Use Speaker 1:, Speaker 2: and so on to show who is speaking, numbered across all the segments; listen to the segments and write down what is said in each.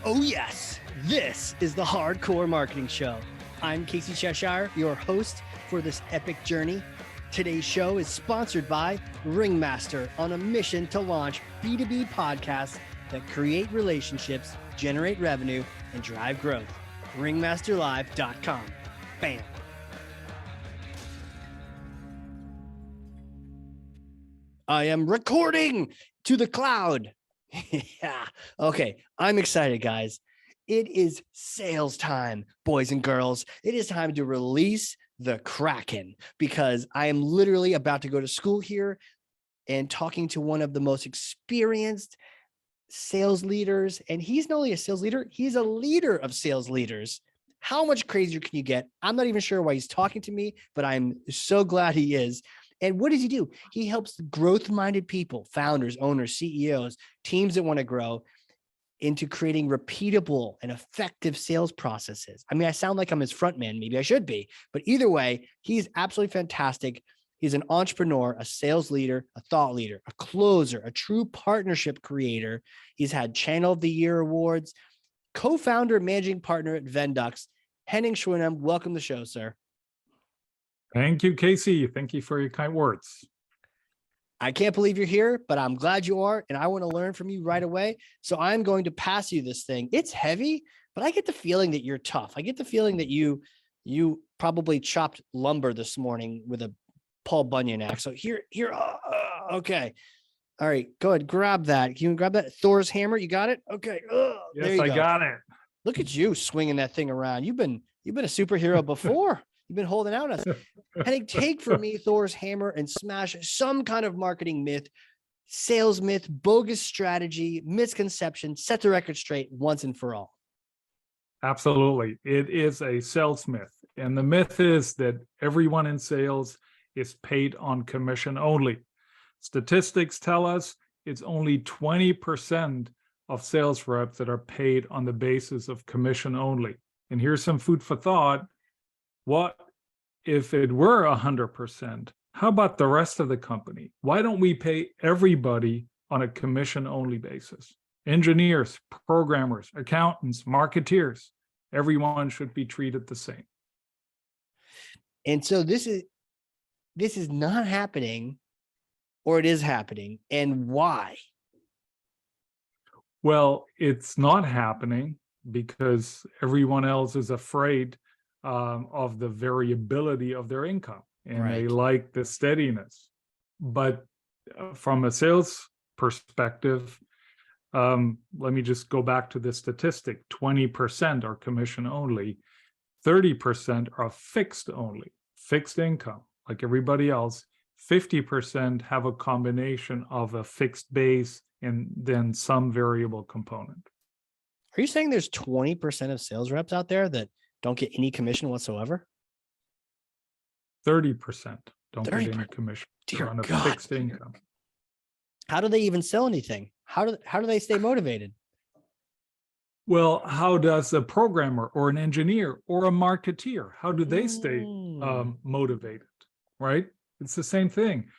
Speaker 1: Oh yes, this is the Hardcore Marketing Show. I'm Casey Cheshire, your host for this epic journey. Today's show is sponsored by Ringmaster, on a mission to launch B2B podcasts that create relationships, generate revenue, and drive growth. Ringmasterlive.com. Bam. I am recording to the cloud. Yeah. Okay. I'm excited, guys. It is sales time, boys and girls. It is time to release the Kraken because I am literally about to go to school here and talking to one of the most experienced sales leaders. And he's not only a sales leader, he's a leader of sales leaders. How much crazier can you get? I'm not even sure why he's talking to me, but I'm so glad he is. And what does he do? He helps growth-minded people, founders, owners, CEOs, teams that want to grow into creating repeatable and effective sales processes. I mean, I sound like I'm his front man. Maybe I should be, but either way, he's absolutely fantastic. He's an entrepreneur, a sales leader, a thought leader, a closer, a true partnership creator. He's had Channel of the Year awards, co-founder, managing partner at Vendux. Henning Schwinum, welcome to the show, sir.
Speaker 2: Thank you, Casey. Thank you for your kind words.
Speaker 1: I can't believe you're here, but I'm glad you are, and I want to learn from you right away. So I'm going to pass you this thing. It's heavy, but I get the feeling that you're tough. I get the feeling that you probably chopped lumber this morning with a Paul Bunyan axe. So here, okay. All right, go ahead, grab that. Can you grab that Thor's hammer? You got it? Okay.
Speaker 2: Yes, I got it.
Speaker 1: Look at you swinging that thing around. You've been a superhero before. You've been holding out on us. Henning, take from me Thor's hammer and smash some kind of marketing myth, sales myth, bogus strategy, misconception, set the record straight once and for all.
Speaker 2: Absolutely. It is a sales myth. And the myth is that everyone in sales is paid on commission only. Statistics tell us it's only 20% of sales reps that are paid on the basis of commission only. And here's some food for thought. What if it were 100%? How about the rest of the company? Why don't we pay everybody on a commission-only basis? Engineers, programmers, accountants, marketeers, everyone should be treated the same.
Speaker 1: And so this is not happening, or it is happening, and why?
Speaker 2: Well, it's not happening because everyone else is afraid of the variability of their income, and
Speaker 1: right.
Speaker 2: They like the steadiness. But from a sales perspective, let me just go back to the statistic. 20% are commission only, 30% are fixed only, fixed income, like everybody else. 50% have a combination of a fixed base and then some variable component.
Speaker 1: Are you saying there's 20% of sales reps out there that don't get any commission whatsoever?
Speaker 2: 30% don't
Speaker 1: 30%.
Speaker 2: get any commission on a
Speaker 1: God.
Speaker 2: fixed income.
Speaker 1: How do they even sell anything? How do they stay motivated?
Speaker 2: Well, how does a programmer or an engineer or a marketeer, how do they stay motivated, right? It's the same thing.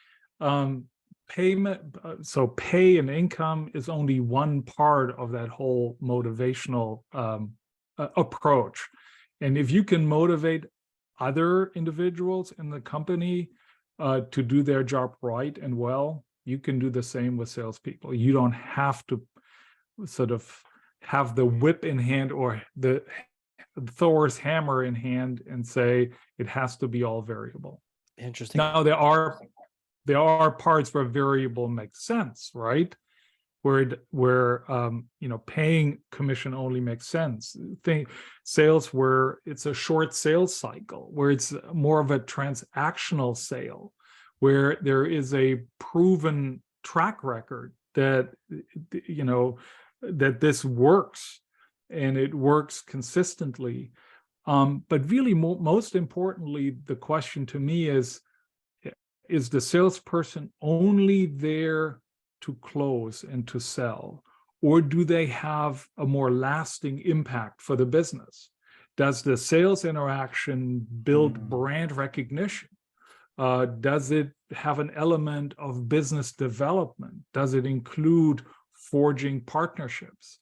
Speaker 2: Payment, so pay and income is only one part of that whole motivational approach. And if you can motivate other individuals in the company to do their job right and well, you can do the same with salespeople. You don't have to sort of have the whip in hand or the Thor's hammer in hand and say it has to be all variable.
Speaker 1: Interesting.
Speaker 2: Now there are parts where variable makes sense, right? Where paying commission only makes sense. Think sales where it's a short sales cycle, where it's more of a transactional sale, where there is a proven track record that that this works and it works consistently. But really, most importantly, the question to me is the salesperson only there to close and to sell, or do they have a more lasting impact for the business? Does the sales interaction build brand recognition? Does it have an element of business development? Does it include forging partnerships?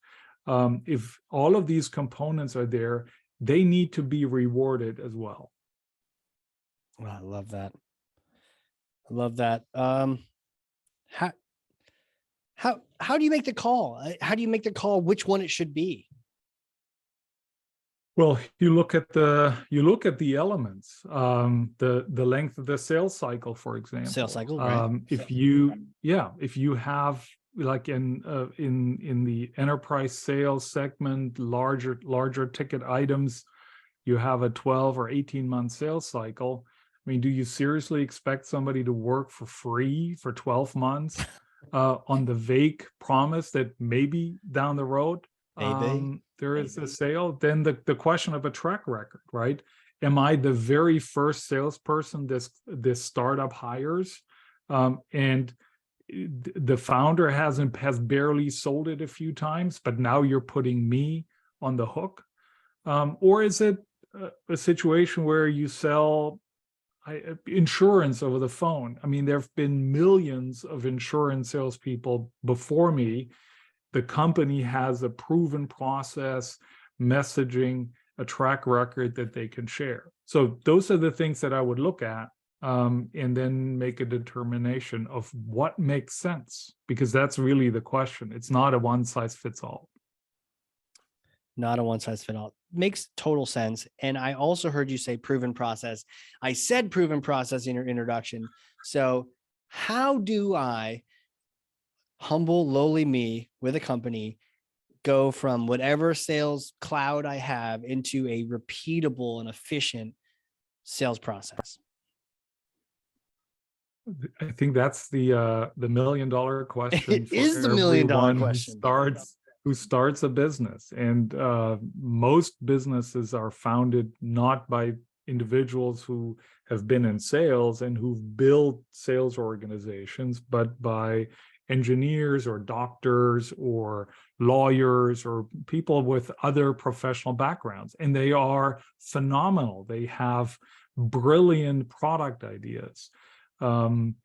Speaker 2: If all of these components are there, they need to be rewarded as well.
Speaker 1: Oh, I love that. I love that. How how do you make the call? How do you make the call which one it should be?
Speaker 2: Well, you look at the elements, the length of the sales cycle, for example.
Speaker 1: Sales cycle, right?
Speaker 2: If you have, like in the enterprise sales segment, larger ticket items, you have a 12 or 18-month sales cycle. I mean, do you seriously expect somebody to work for free for 12 months on the vague promise that maybe down the road
Speaker 1: Maybe.
Speaker 2: there is a sale? Then the question of a track record, right? Am I the very first salesperson this startup hires, and the founder has barely sold it a few times, but now you're putting me on the hook? Or is it a situation where you sell insurance over the phone? I mean, there have been millions of insurance salespeople before me. The company has a proven process, messaging, a track record that they can share. So those are the things that I would look at, and then make a determination of what makes sense, because that's really the question. It's not a one size fits all.
Speaker 1: Not a one size fits all. Makes total sense. And I also heard you say proven process. I said proven process in your introduction. So how do I, humble, lowly me with a company, go from whatever sales cloud I have into a repeatable and efficient sales process?
Speaker 2: I think that's the $1 million question.
Speaker 1: It is the $1 million question.
Speaker 2: Who starts a business. And most businesses are founded not by individuals who have been in sales and who've built sales organizations, but by engineers or doctors or lawyers or people with other professional backgrounds. And they are phenomenal. They have brilliant product ideas. And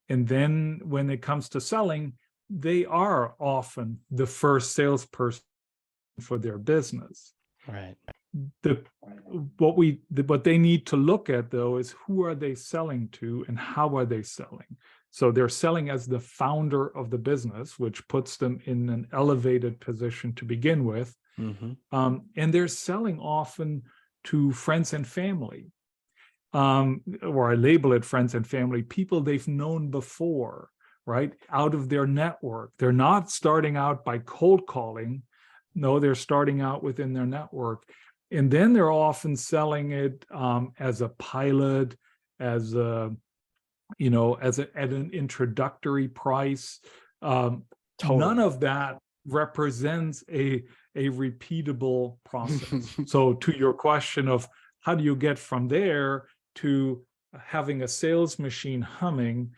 Speaker 2: then when it comes to selling, they are often the first salesperson for their business.
Speaker 1: Right.
Speaker 2: What they need to look at, though, is who are they selling to and how are they selling? So they're selling as the founder of the business, which puts them in an elevated position to begin with.
Speaker 1: Mm-hmm.
Speaker 2: And they're selling often to friends and family, or I label it friends and family, people they've known before, right? Out of their network. They're not starting out by cold calling. No, they're starting out within their network. And then they're often selling it as a pilot, as a, at an introductory price. Totally. None of that represents a repeatable process. So to your question of how do you get from there to having a sales machine humming,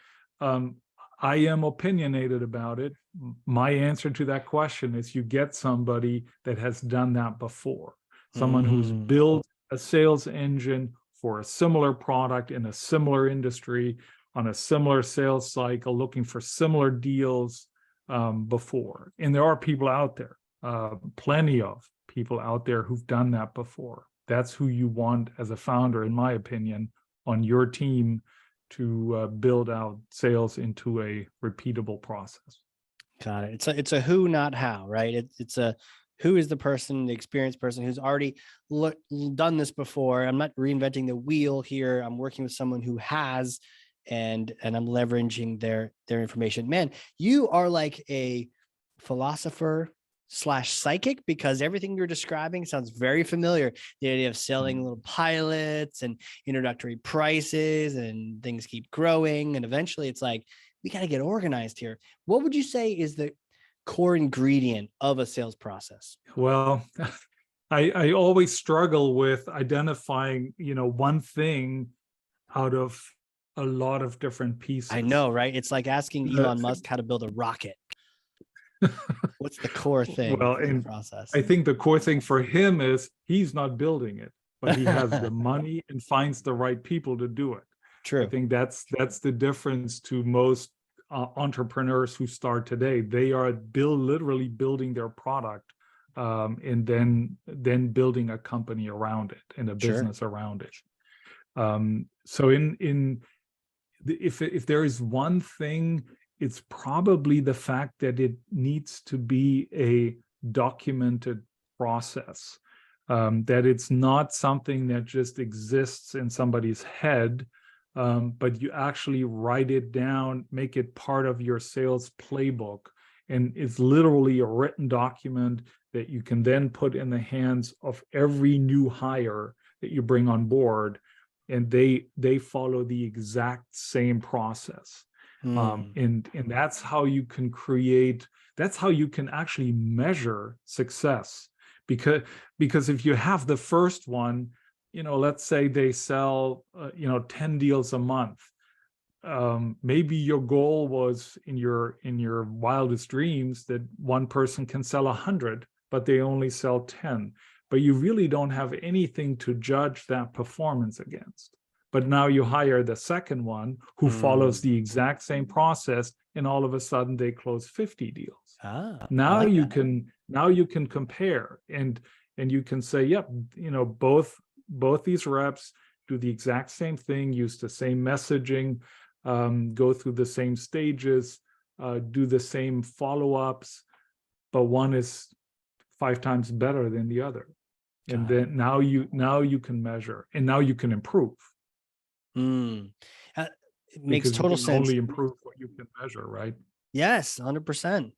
Speaker 2: I am opinionated about it. My answer to that question is you get somebody that has done that before, someone who's built a sales engine for a similar product in a similar industry on a similar sales cycle, looking for similar deals before. And there are people out there, plenty of people out there who've done that before. That's who you want as a founder, in my opinion, on your team to build out sales into a repeatable process.
Speaker 1: Got it. It's a who, not how, right? It's a who is the person, the experienced person who's already done this before. I'm not reinventing the wheel here. I'm working with someone who has, and I'm leveraging their information. Man, you are like a philosopher / psychic, because everything you're describing sounds very familiar. The idea of selling little pilots and introductory prices, and things keep growing, and eventually it's like, we got to get organized here. What would you say is the core ingredient of a sales process?
Speaker 2: Well, I always struggle with identifying, one thing out of a lot of different pieces.
Speaker 1: I know, right? It's like asking Elon Musk how to build a rocket. What's the core thing in the process?
Speaker 2: I think the core thing for him is he's not building it, but he has the money and finds the right people to do it.
Speaker 1: True.
Speaker 2: I think that's the difference to most entrepreneurs who start today. They are literally building their product and then building a company around it and a
Speaker 1: Sure.
Speaker 2: business around it. So if there is one thing, it's probably the fact that it needs to be a documented process, that it's not something that just exists in somebody's head, but you actually write it down, make it part of your sales playbook. And it's literally a written document that you can then put in the hands of every new hire that you bring on board, and they follow the exact same process. And that's how you can that's how you can actually measure success. Because if you have the first one, let's say they sell 10 deals a month, maybe your goal was in your wildest dreams that one person can sell 100, but they only sell 10. But you really don't have anything to judge that performance against. But now you hire the second one who follows the exact same process, and all of a sudden they close 50 deals. Now
Speaker 1: like
Speaker 2: you can compare, and you can say, yep, both these reps do the exact same thing, use the same messaging, go through the same stages, do the same follow-ups, but one is 5 times better than the other. And then now you can measure, and now you can improve.
Speaker 1: It makes total sense.
Speaker 2: Only improve what you can measure, right?
Speaker 1: Yes, 100%.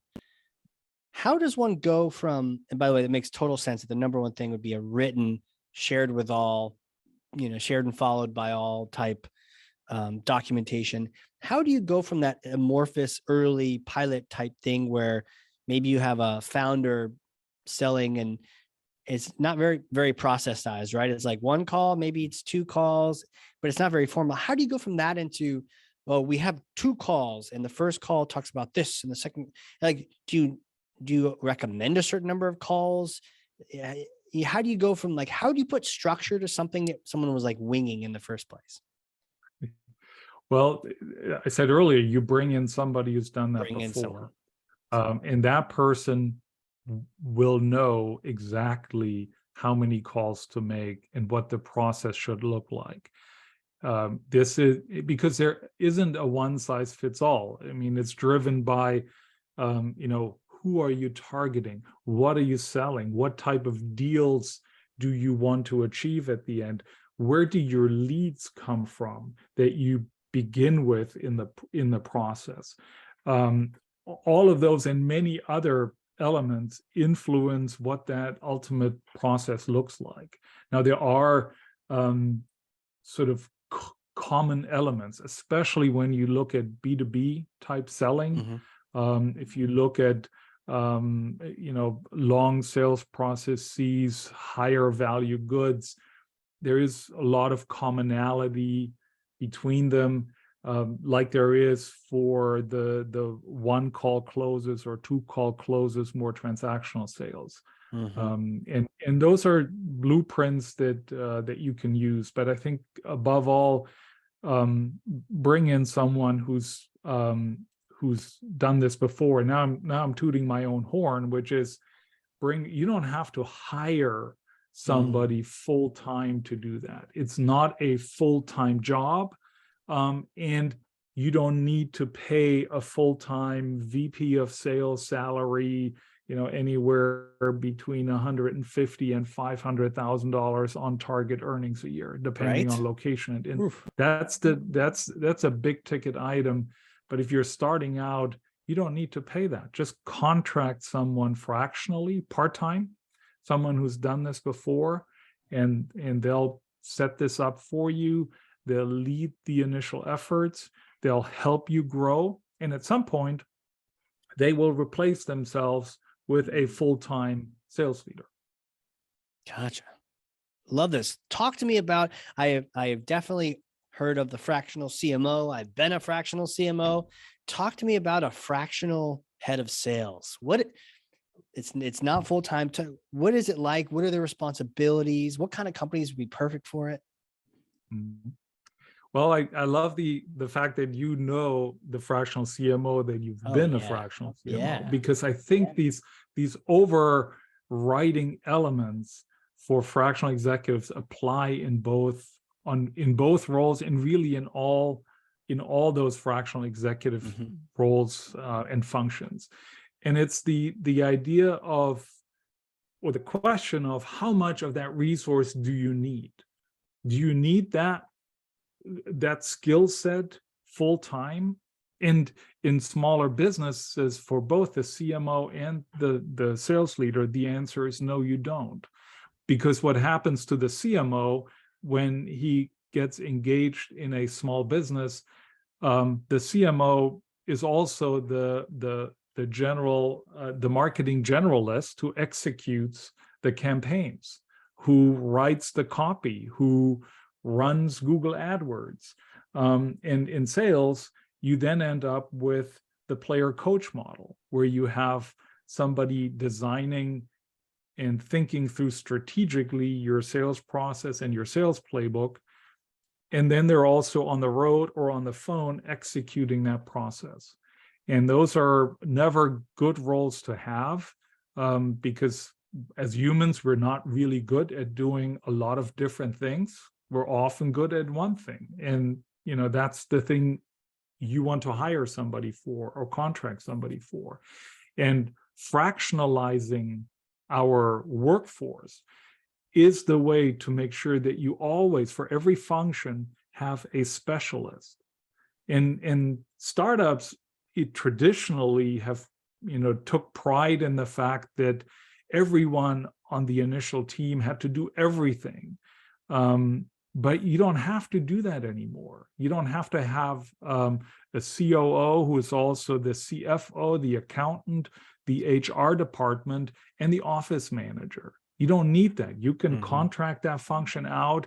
Speaker 1: How does one go from, and by the way, it makes total sense that the number one thing would be a written, shared with all, shared and followed by all type documentation. How do you go from that amorphous early pilot type thing where maybe you have a founder selling and it's not very, very processized, right? It's like one call, maybe it's 2 calls, but it's not very formal. How do you go from that into, well, we have 2 calls and the first call talks about this and the second, like, do you recommend a certain number of calls? How do you go from how do you put structure to something that someone was winging in the first place?
Speaker 2: Well, I said earlier, you bring in somebody who's done that
Speaker 1: Bring in
Speaker 2: before.
Speaker 1: someone.
Speaker 2: And that person will know exactly how many calls to make and what the process should look like. This is because there isn't a one size fits all. I mean, it's driven by, who are you targeting? What are you selling? What type of deals do you want to achieve at the end? Where do your leads come from that you begin with in the process? All of those and many other elements influence what that ultimate process looks like. Now, there are sort of common elements, especially when you look at B2B type selling. If you look at long sales processes, higher value goods, there is a lot of commonality between them, like there is for the 1 call closes or 2 call closes, more transactional sales. And those are blueprints that you can use. But I think above all, bring in someone who's done this before. Now I'm tooting my own horn, which is you don't have to hire somebody full-time to do that. It's not a full-time job. And you don't need to pay a full-time VP of sales salary, anywhere between $150,000 and $500,000 on target earnings a year, depending on location. And that's a big ticket item. But if you're starting out, you don't need to pay that. Just contract someone fractionally, part-time, someone who's done this before, and they'll set this up for you. They'll lead the initial efforts. They'll help you grow. And at some point, they will replace themselves with a full-time sales leader.
Speaker 1: Gotcha. Love this. Talk to me about, I have definitely heard of the fractional CMO. I've been a fractional CMO. Talk to me about a fractional head of sales. It's not full-time. What is it like? What are the responsibilities? What kind of companies would be perfect for it?
Speaker 2: Well, I love the fact that the fractional CMO, that you've been a fractional CMO, because I think these over writing elements for fractional executives apply in both roles, and really in all those fractional executive roles and functions. And it's the idea of, or the question of, how much of that resource do you need? Do you need that skill set full time? And in smaller businesses, for both the CMO and the sales leader, the answer is no, you don't. Because what happens to the CMO when he gets engaged in a small business, the CMO is also the marketing generalist who executes the campaigns, who writes the copy, who runs Google AdWords. And in sales, you then end up with the player coach model, where you have somebody designing and thinking through strategically your sales process and your sales playbook. And then they're also on the road or on the phone executing that process. And those are never good roles to have, because as humans, we're not really good at doing a lot of different things. We're often good at one thing. And, that's the thing you want to hire somebody for or contract somebody for. And fractionalizing our workforce is the way to make sure that you always, for every function, have a specialist. And startups, traditionally have, took pride in the fact that everyone on the initial team had to do everything. But you don't have to do that anymore. You don't have to have a COO who is also the CFO, the accountant, the HR department, and the office manager. You don't need that. You can contract that function out.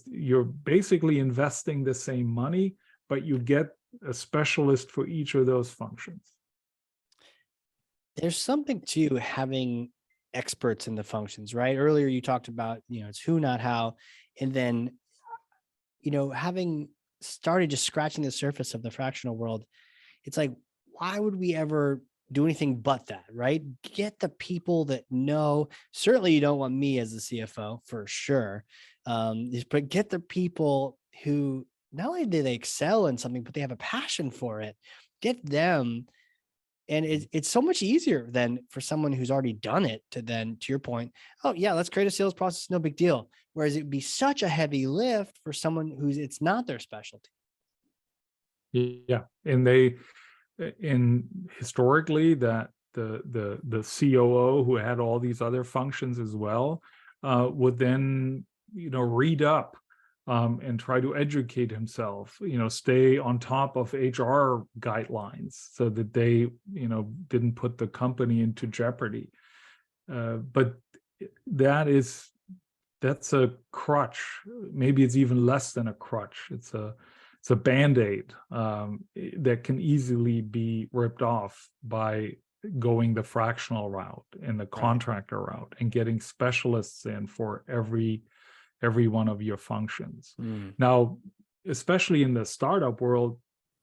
Speaker 2: You're basically investing the same money, but you get a specialist for each of those functions.
Speaker 1: There's something to having experts in the functions, right? Earlier you talked about, it's who, not how. And then, having started just scratching the surface of the fractional world, it's like, why would we ever do anything but that, right? Get the people that know. Certainly you don't want me as the CFO, for sure. But get the people who not only do they excel in something, but they have a passion for it. Get them. And it's so much easier than for someone who's already done it to then, to your point, oh yeah, let's create a sales process, no big deal. Whereas it'd be such a heavy lift for someone it's not their specialty.
Speaker 2: Yeah, and historically that the COO who had all these other functions as well would then read up and try to educate himself, stay on top of HR guidelines so that they didn't put the company into jeopardy. But that's a crutch. Maybe it's even less than a crutch. It's a Band-Aid that can easily be ripped off by going the fractional route and the contractor route and getting specialists in for every one of your functions. Now, especially in the startup world,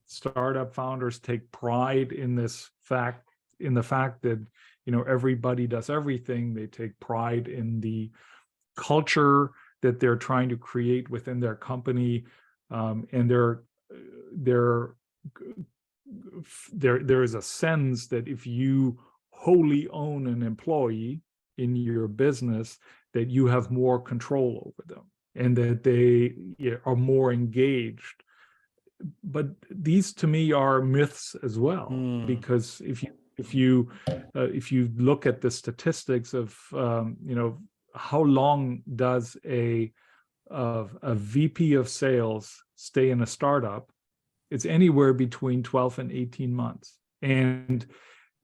Speaker 2: startup founders take pride in the fact that everybody does everything. They take pride in the culture that they're trying to create within their company, and there is a sense that if you wholly own an employee in your business, that you have more control over them and that they are more engaged. But these to me are myths as well, because if you look at the statistics of how long does a VP of sales stay in a startup, it's anywhere between 12 and 18 months. And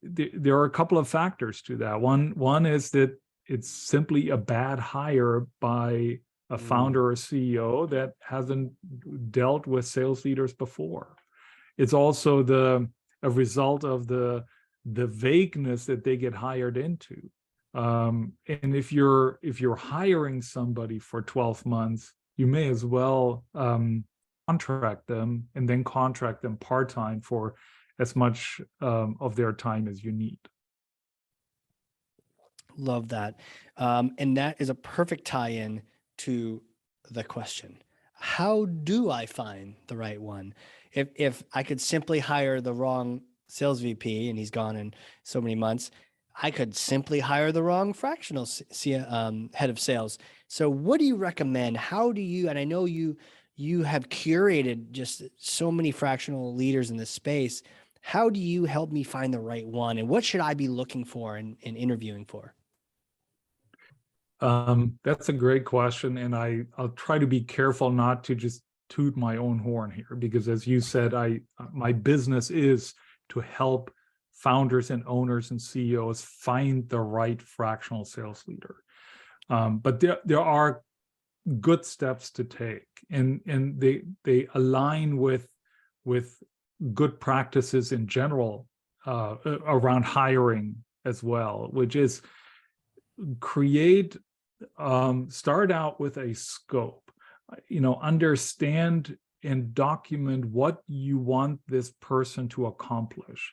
Speaker 2: there are a couple of factors to that. One is that it's simply a bad hire by a founder or CEO that hasn't dealt with sales leaders before. It's also a result of the vagueness that they get hired into. And if you're hiring somebody for 12 months, you may as well contract them and then contract them part-time for as much of their time as you need.
Speaker 1: Love that. And that is a perfect tie-in to the question. How do I find the right one? If I could simply hire the wrong sales VP and he's gone in so many months, I could simply hire the wrong fractional head of sales. So what do you recommend? How do you, and I know you have curated just so many fractional leaders in this space. How do you help me find the right one? And what should I be looking for and interviewing for?
Speaker 2: That's a great question, and I'll try to be careful not to just toot my own horn here, because as you said, my business is to help founders and owners and CEOs find the right fractional sales leader. But there are good steps to take, and they align with good practices in general around hiring as well, which is start out with a scope, understand and document what you want this person to accomplish.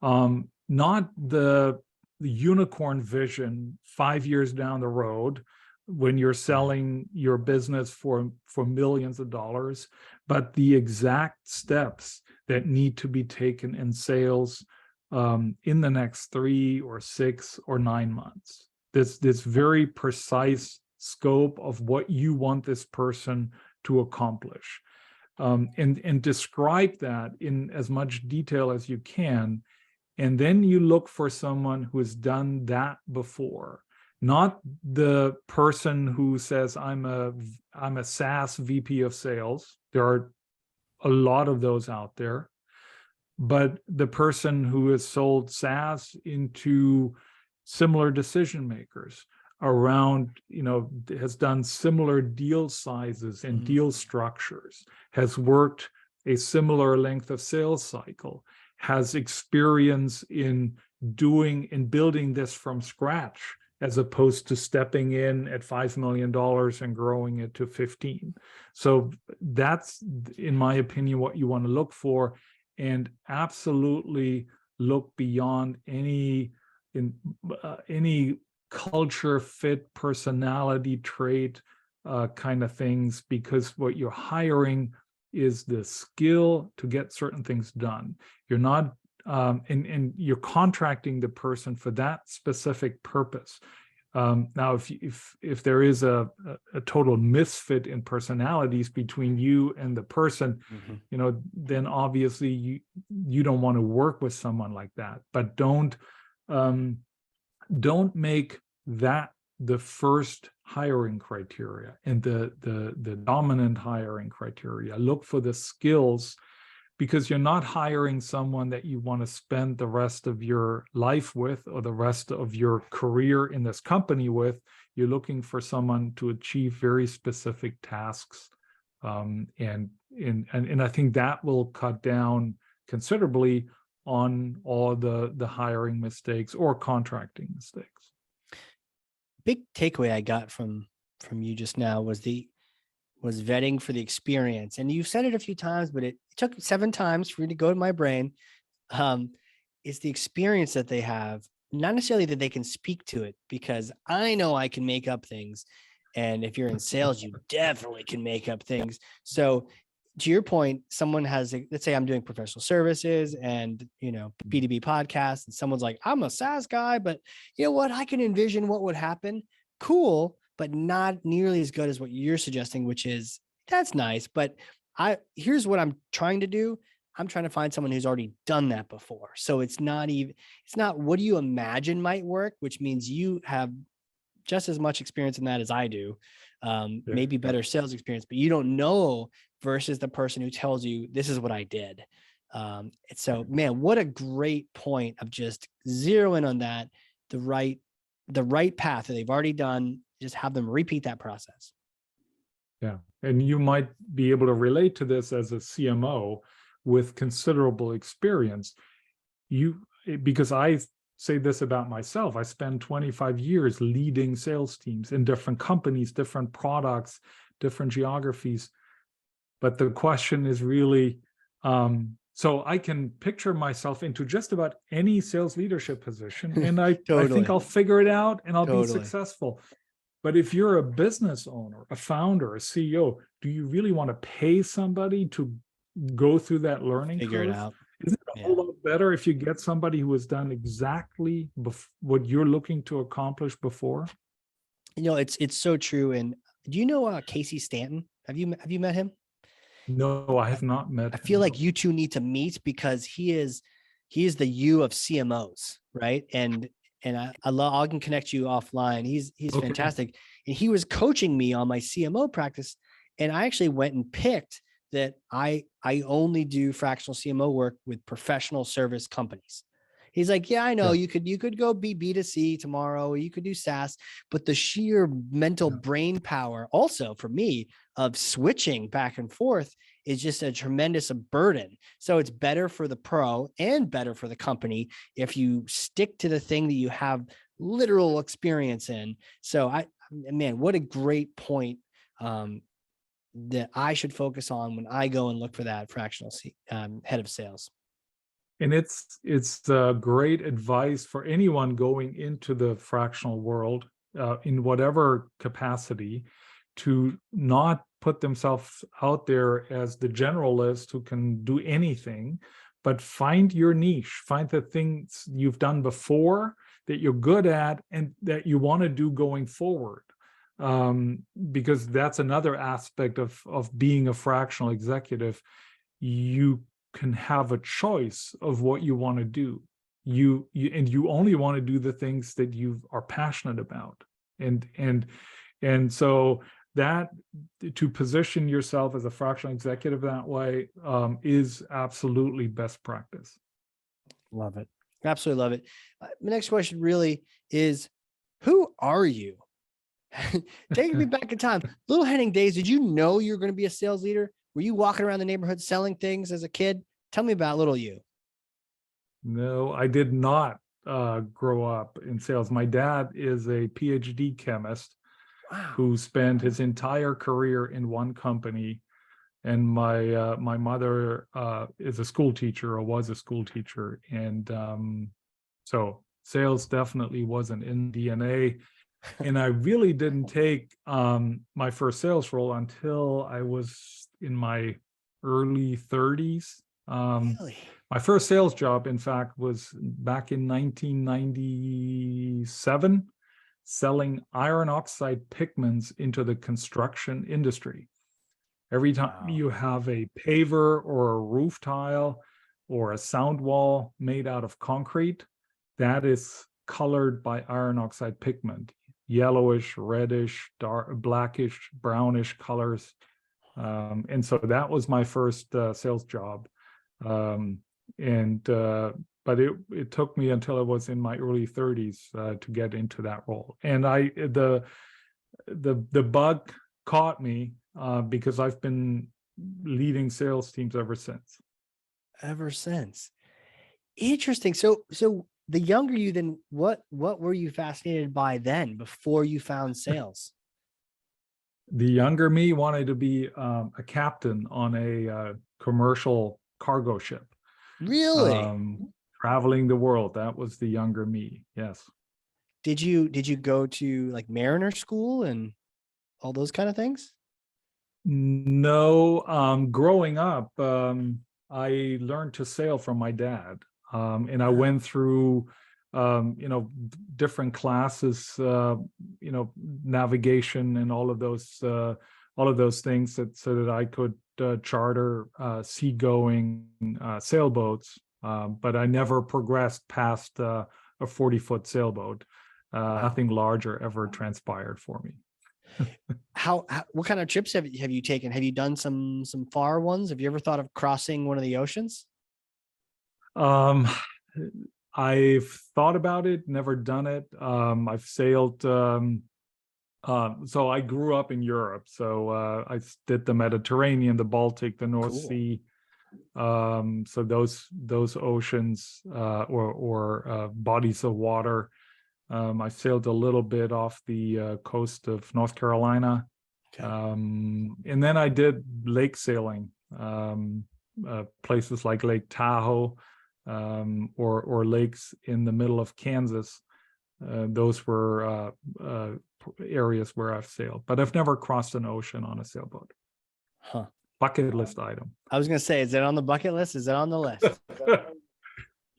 Speaker 2: Not the unicorn vision 5 years down the road when you're selling your business for millions of dollars, but the exact steps that need to be taken in sales in the next 3 or 6 or 9 months. This very precise scope of what you want this person to accomplish, and describe that in as much detail as you can. And then you look for someone who has done that before, not the person who says, I'm a SaaS VP of sales. There are a lot of those out there, but the person who has sold SaaS into similar decision makers around, has done similar deal sizes and deal structures, has worked a similar length of sales cycle, has experience in building this from scratch, as opposed to stepping in at $5 million and growing it to 15. So that's, in my opinion, what you want to look for, and absolutely look beyond any culture fit, personality trait kind of things, because what you're hiring is the skill to get certain things done. You're not, and you're contracting the person for that specific purpose. Now, if there is a total misfit in personalities between you and the person, then obviously you don't want to work with someone like that. But don't make that the first hiring criteria and the dominant hiring criteria. Look for the skills, because you're not hiring someone that you want to spend the rest of your life with or the rest of your career in this company with. You're looking for someone to achieve very specific tasks, and I think that will cut down considerably on all the hiring mistakes or contracting mistakes.
Speaker 1: Big takeaway I got from you just now was vetting for the experience. And you've said it a few times, but it took 7 times for you to go to my brain. It's the experience that they have, not necessarily that they can speak to it, because I know I can make up things. And if you're in sales, you definitely can make up things. So to your point, someone has, let's say I'm doing professional services and, B2B podcasts, and someone's like, I'm a SaaS guy, but you know what? I can envision what would happen. Cool, but not nearly as good as what you're suggesting, which is, that's nice. But here's what I'm trying to do. I'm trying to find someone who's already done that before. So it's not what do you imagine might work, which means you have just as much experience in that as I do, maybe better sales experience, but you don't know, versus the person who tells you this is what I did. So man, what a great point of just zeroing on that, the right path that they've already done, just have them repeat that process.
Speaker 2: Yeah. And you might be able to relate to this as a CMO with considerable experience. Because I say this about myself, I spent 25 years leading sales teams in different companies, different products, different geographies. But the question is really, So I can picture myself into just about any sales leadership position, and I think
Speaker 1: Totally.
Speaker 2: I'll figure it out and I'll be
Speaker 1: Totally.
Speaker 2: successful. But if you're a business owner, a founder, a CEO, do you really want to pay somebody to go through that learning
Speaker 1: Figure it
Speaker 2: curve?
Speaker 1: out.
Speaker 2: Isn't it a
Speaker 1: Yeah.
Speaker 2: whole lot better if you get somebody who has done exactly what you're looking to accomplish before?
Speaker 1: You know, it's so true. And do you know Casey Stanton? Have you met him?
Speaker 2: No, I have not met
Speaker 1: I
Speaker 2: him.
Speaker 1: feel like you two need to meet because he is the you of CMOs, right? And I can connect you offline. He's
Speaker 2: Okay.
Speaker 1: fantastic. And he was coaching me on my CMO practice. And I actually went and picked that I only do fractional CMO work with professional service companies. He's like, yeah, I know
Speaker 2: Yeah.
Speaker 1: you could go be B2C tomorrow, or you could do SaaS, but the sheer mental
Speaker 2: Yeah.
Speaker 1: brain power also for me of switching back and forth is just a tremendous burden. So it's better for the pro and better for the company if you stick to the thing that you have literal experience in. So man, what a great point that I should focus on when I go and look for that fractional head of sales.
Speaker 2: And it's great advice for anyone going into the fractional world in whatever capacity, to not put themselves out there as the generalist who can do anything, but find your niche, find the things you've done before that you're good at and that you want to do going forward. Because that's another aspect of being a fractional executive. You can have a choice of what you want to do. You only want to do the things that you are passionate about. And so that, to position yourself as a fractional executive that way, is absolutely best practice.
Speaker 1: Love it. Absolutely love it. My next question really is, who are you? Taking me back in time. Little Henning days, did you know you were going to be a sales leader? Were you walking around the neighborhood selling things as a kid? Tell me about little you.
Speaker 2: No, I did not grow up in sales. My dad is a PhD chemist.
Speaker 1: Wow.
Speaker 2: Who spent his entire career in one company, and my mother is a school teacher, or was a school teacher, and so sales definitely wasn't in DNA. And I really didn't take my first sales role until I was in my early 30s.
Speaker 1: Really?
Speaker 2: My first sales job, in fact, was back in 1997, selling iron oxide pigments into the construction industry. Every time you have a paver or a roof tile or a sound wall made out of concrete, that is colored by iron oxide pigment, yellowish, reddish, dark, blackish, brownish colors. And so that was my first sales job. But it took me until I was in my early 30s to get into that role. And the bug caught me because I've been leading sales teams ever since.
Speaker 1: Ever since. Interesting. So the younger you, then what were you fascinated by then before you found sales?
Speaker 2: The younger me wanted to be a captain on a commercial cargo ship.
Speaker 1: Really?
Speaker 2: Traveling the world. That was the younger me. Yes.
Speaker 1: Did you go to like mariner school and all those kind of things?
Speaker 2: No. Growing up, I learned to sail from my dad, and I went through different classes, navigation and all of those things so that I could charter seagoing sailboats. But I never progressed past a 40-foot sailboat. Nothing larger ever transpired for me.
Speaker 1: How what kind of trips have you taken? Have you done some far ones? Have you ever thought of crossing one of the oceans?
Speaker 2: I've thought about it, never done it. I've sailed. So I grew up in Europe. So I did the Mediterranean, the Baltic, the North Sea. So those oceans or bodies of water. I sailed a little bit off the coast of North Carolina. Okay. And then I did lake sailing. places like Lake Tahoe, or lakes in the middle of Kansas. Those were areas where I've sailed, but I've never crossed an ocean on a sailboat.
Speaker 1: Huh.
Speaker 2: Bucket list item.
Speaker 1: I was gonna say, is it on the bucket list? Is it on the list?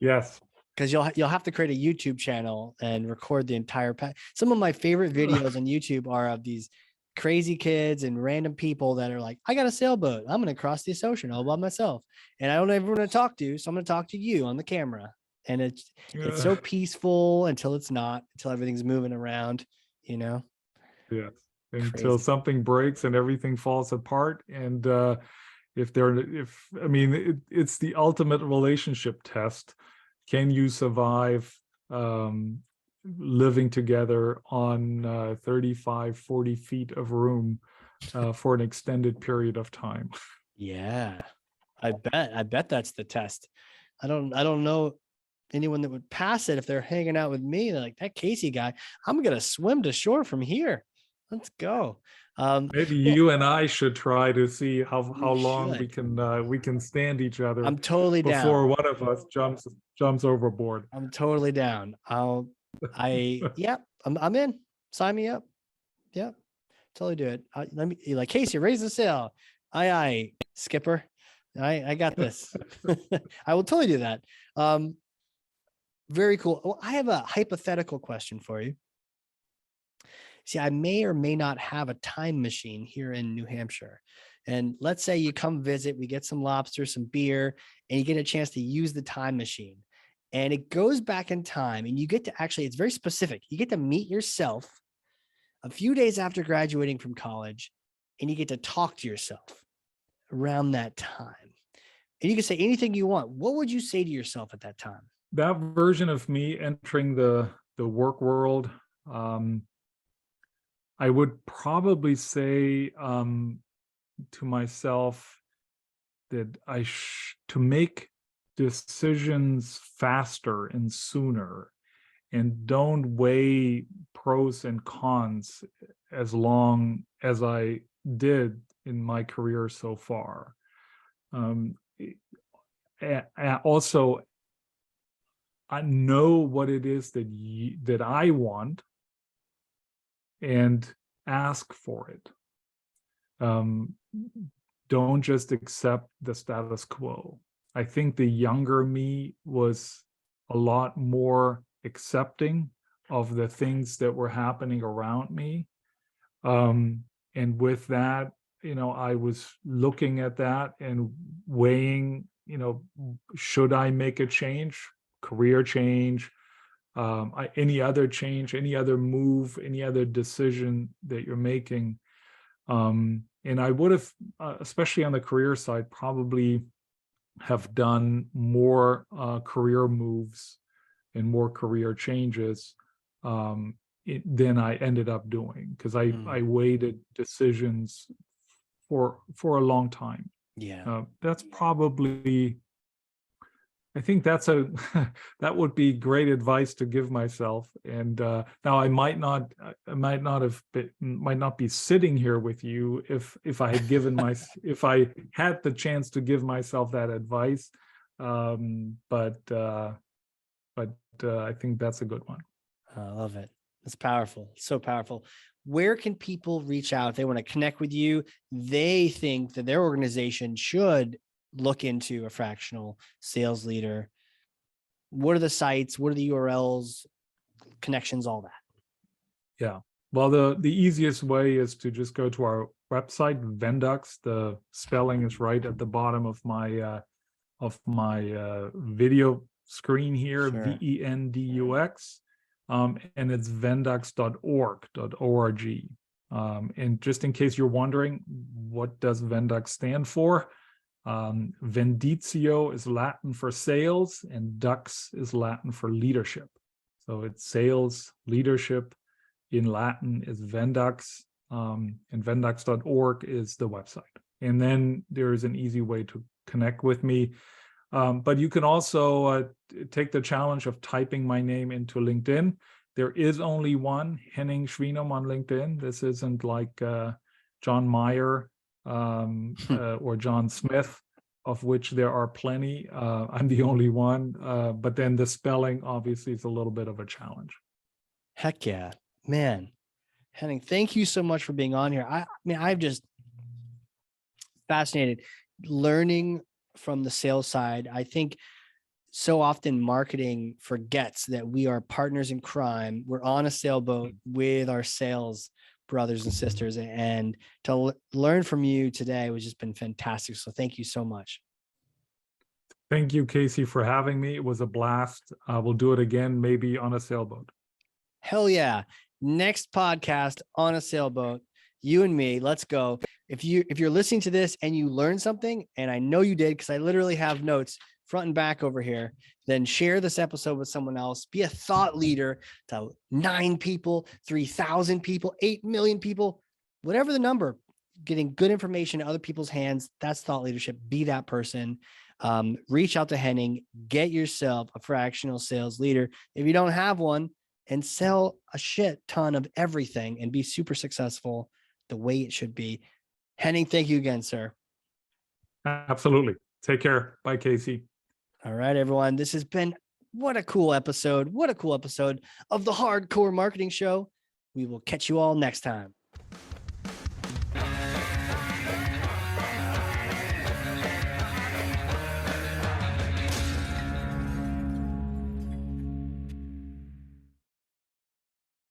Speaker 2: Yes.
Speaker 1: Because you'll have to create a YouTube channel and record the entire some of my favorite videos on YouTube are of these crazy kids and random people that are like, I got a sailboat. I'm gonna cross this ocean all by myself. And I don't know everyone to talk to, so I'm gonna talk to you on the camera. And it's so peaceful until it's not, until everything's moving around, you know?
Speaker 2: Yes. Until
Speaker 1: Crazy.
Speaker 2: something breaks and everything falls apart. And it's the ultimate relationship test. Can you survive living together on 35, 40 feet of room for an extended period of time?
Speaker 1: Yeah, I bet that's the test. I don't know anyone that would pass it if they're hanging out with me. They're like, that Casey guy, I'm gonna swim to shore from here. Let's go.
Speaker 2: Maybe you and I should try to see how long
Speaker 1: should.
Speaker 2: we can stand each other.
Speaker 1: I'm totally
Speaker 2: before
Speaker 1: down.
Speaker 2: one of us jumps overboard.
Speaker 1: I'm totally down. I'm in. Sign me up. Yep. Totally do it. Let me, like, Casey, raise the sail. Aye, skipper. I got this. I will totally do that. Very cool. Well, I have a hypothetical question for you. See, I may or may not have a time machine here in New Hampshire. And let's say you come visit, we get some lobster, some beer, and you get a chance to use the time machine. And it goes back in time, and you get to actually, it's very specific. You get to meet yourself a few days after graduating from college, and you get to talk to yourself around that time. And you can say anything you want. What would you say to yourself at that time?
Speaker 2: That version of me entering the work world, I would probably say to myself that to make decisions faster and sooner, and don't weigh pros and cons as long as I did in my career so far. Also, I know what it is that I want, and ask for it. Don't just accept the status quo. I think the younger me was a lot more accepting of the things that were happening around me. And with that, I was looking at that and weighing, should I make a change, career change, any other change, any other move, any other decision that you're making. And I would have, especially on the career side, probably have done more career moves and more career changes than I ended up doing, because I waited decisions for a long time.
Speaker 1: Yeah.
Speaker 2: That's probably, I think that would be great advice to give myself. And now I might not be sitting here with you if I had if I had the chance to give myself that advice. But I think that's a good one.
Speaker 1: I love it. It's powerful. So powerful. Where can people reach out if they want to connect with you? They think that their organization should look into a fractional sales leader. What are the sites? What are the URLs, connections, all that?
Speaker 2: Yeah. Well, the easiest way is to just go to our website, Vendux. The spelling is right at the bottom of my video screen here,
Speaker 1: Sure.
Speaker 2: Vendux. And it's vendux.org. And just in case you're wondering, what does Vendux stand for? Venditio is Latin for sales, and dux is Latin for leadership. So it's sales, leadership. In Latin is Vendux, and vendux.org is the website. And then there is an easy way to connect with me. But you can also take the challenge of typing my name into LinkedIn. There is only one, Henning Schwinum, on LinkedIn. This isn't like John Mayer or John Smith. of which there are plenty. I'm the only one, but then the spelling obviously is a little bit of a challenge.
Speaker 1: Heck yeah, man. Henning, thank you so much for being on here. I mean, I'm just fascinated learning from the sales side. I think so often marketing forgets that we are partners in crime. We're on a sailboat with our sales brothers and sisters, and to learn from you today was just been fantastic. So thank you so much.
Speaker 2: Thank you, Casey, for having me. It was a blast. We'll do it again, maybe on a sailboat.
Speaker 1: Hell yeah. Next podcast on a sailboat, you and me, let's go. If you're listening to this and you learned something, and I know you did, because I literally have notes front and back over here, then share this episode with someone else. Be a thought leader to 9 people, 3,000 people, 8 million people, whatever the number. Getting good information in other people's hands, that's thought leadership. Be that person. Reach out to Henning, get yourself a fractional sales leader if you don't have one, and sell a shit ton of everything and be super successful the way it should be. Henning, thank you again, sir.
Speaker 2: Absolutely. Take care. Bye, Casey.
Speaker 1: All right, everyone. This has been what a cool episode. What a cool episode of the Hardcore Marketing Show. We will catch you all next time.